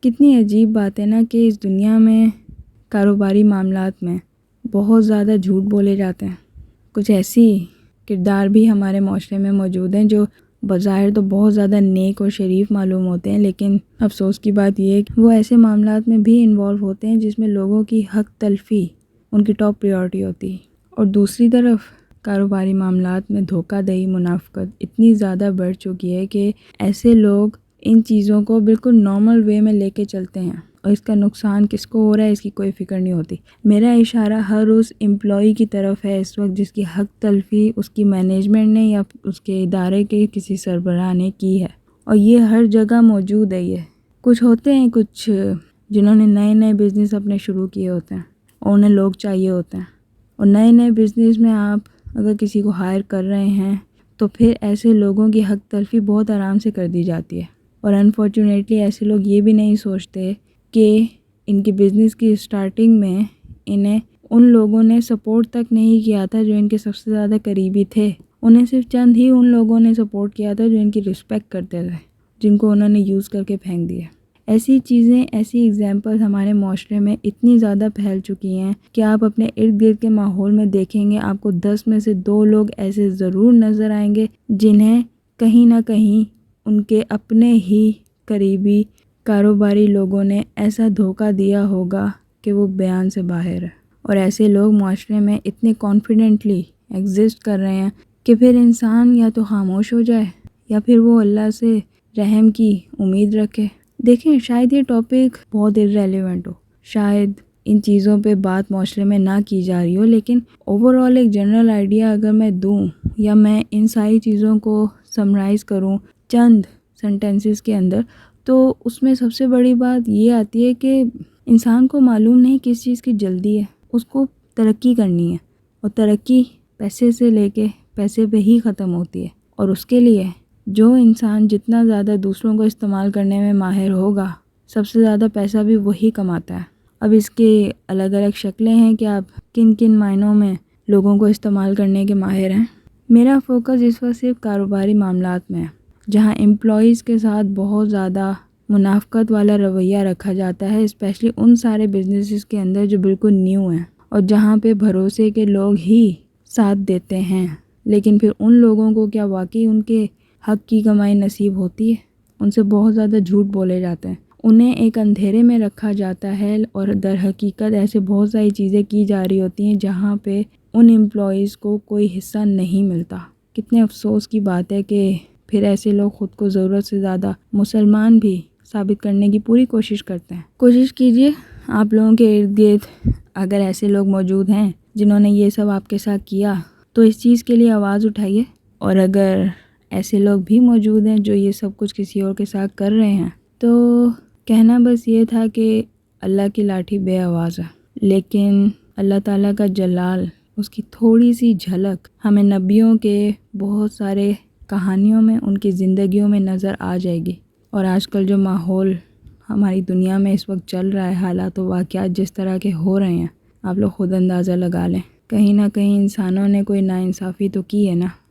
کتنی عجیب بات ہے نا کہ اس دنیا میں کاروباری معاملات میں بہت زیادہ جھوٹ بولے جاتے ہیں. کچھ ایسی کردار بھی ہمارے معاشرے میں موجود ہیں جو بظاہر تو بہت زیادہ نیک اور شریف معلوم ہوتے ہیں، لیکن افسوس کی بات یہ ہے کہ وہ ایسے معاملات میں بھی انوالو ہوتے ہیں جس میں لوگوں کی حق تلفی ان کی ٹاپ پریورٹی ہوتی ہے. اور دوسری طرف کاروباری معاملات میں دھوکہ دہی، منافقت اتنی زیادہ بڑھ چکی ہے کہ ایسے لوگ ان چیزوں کو بالکل نارمل وے میں لے کے چلتے ہیں اور اس کا نقصان کس کو ہو رہا ہے اس کی کوئی فکر نہیں ہوتی. میرا اشارہ ہر اس امپلائی کی طرف ہے اس وقت جس کی حق تلفی اس کی مینجمنٹ نے یا اس کے ادارے کے کسی سربراہ نے کی ہے، اور یہ ہر جگہ موجود ہے. یہ کچھ ہوتے ہیں، کچھ جنہوں نے نئے نئے بزنس اپنے شروع کیے ہوتے ہیں اور انہیں لوگ چاہیے ہوتے ہیں، اور نئے نئے بزنس میں آپ اگر کسی کو ہائر کر رہے ہیں تو پھر ایسے لوگوں کی حق تلفی بہت آرام سے کر دی جاتی ہے. اور انفارچونیٹلی ایسے لوگ یہ بھی نہیں سوچتے کہ ان کی بزنس کی اسٹارٹنگ میں انہیں ان لوگوں نے سپورٹ تک نہیں کیا تھا جو ان کے سب سے زیادہ قریبی تھے. انہیں صرف چند ہی ان لوگوں نے سپورٹ کیا تھا جو ان کی رسپیکٹ کرتے تھے، جن کو انہوں نے یوز کر کے پھینک دیا. ایسی چیزیں، ایسی ایگزامپل ہمارے معاشرے میں اتنی زیادہ پھیل چکی ہیں کہ آپ اپنے ارد گرد کے ماحول میں دیکھیں گے، آپ کو 10 میں سے 2 لوگ ایسے ضرور نظر آئیں گے جنہیں کہیں نہ کہیں ان کے اپنے ہی قریبی کاروباری لوگوں نے ایسا دھوکہ دیا ہوگا کہ وہ بیان سے باہر ہے. اور ایسے لوگ معاشرے میں اتنے کانفیڈنٹلی ایگزسٹ کر رہے ہیں کہ پھر انسان یا تو خاموش ہو جائے یا پھر وہ اللہ سے رحم کی امید رکھے. دیکھیں، شاید یہ ٹاپک بہت irrelevant ہو، شاید ان چیزوں پہ بات معاشرے میں نہ کی جا رہی ہو، لیکن اوورآل ایک جنرل آئیڈیا اگر میں دوں یا میں ان ساری چیزوں کو سمرائز کروں چند سینٹنسز کے اندر، تو اس میں سب سے بڑی بات یہ آتی ہے کہ انسان کو معلوم نہیں کس چیز کی جلدی ہے. اس کو ترقی کرنی ہے، اور ترقی پیسے سے لے کے پیسے پہ ہی ختم ہوتی ہے. اور اس کے لیے جو انسان جتنا زیادہ دوسروں کو استعمال کرنے میں ماہر ہوگا، سب سے زیادہ پیسہ بھی وہی کماتا ہے. اب اس کے الگ الگ شکلیں ہیں کہ آپ کن کن معنوں میں لوگوں کو استعمال کرنے کے ماہر ہیں. میرا فوکس اس وقت صرف کاروباری معاملات میں ہے، جہاں امپلائیز کے ساتھ بہت زیادہ منافقت والا رویہ رکھا جاتا ہے، اسپیشلی ان سارے بزنسز کے اندر جو بالکل نیو ہیں اور جہاں پہ بھروسے کے لوگ ہی ساتھ دیتے ہیں، لیکن پھر ان لوگوں کو کیا واقعی ان کے حق کی کمائی نصیب ہوتی ہے؟ ان سے بہت زیادہ جھوٹ بولے جاتے ہیں، انہیں ایک اندھیرے میں رکھا جاتا ہے، اور در حقیقت ایسے بہت ساری چیزیں کی جا رہی ہوتی ہیں جہاں پہ ان امپلائیز کو کوئی حصہ نہیں ملتا. کتنے افسوس کی بات ہے کہ پھر ایسے لوگ خود کو ضرورت سے زیادہ مسلمان بھی ثابت کرنے کی پوری کوشش کرتے ہیں. کوشش کیجئے آپ لوگوں کے ارد گرد اگر ایسے لوگ موجود ہیں جنہوں نے یہ سب آپ کے ساتھ کیا تو اس چیز کے لیے آواز اٹھائیے. اور اگر ایسے لوگ بھی موجود ہیں جو یہ سب کچھ کسی اور کے ساتھ کر رہے ہیں تو کہنا بس یہ تھا کہ اللہ کی لاٹھی بے آواز ہے، لیکن اللہ تعالیٰ کا جلال، اس کی تھوڑی سی جھلک ہمیں نبیوں کے بہت سارے کہانیوں میں، ان کی زندگیوں میں نظر آ جائے گی. اور آج کل جو ماحول ہماری دنیا میں اس وقت چل رہا ہے، حالات و واقعات جس طرح کے ہو رہے ہیں، آپ لوگ خود اندازہ لگا لیں. کہیں نہ کہیں انسانوں نے کوئی ناانصافی تو کی ہے نا.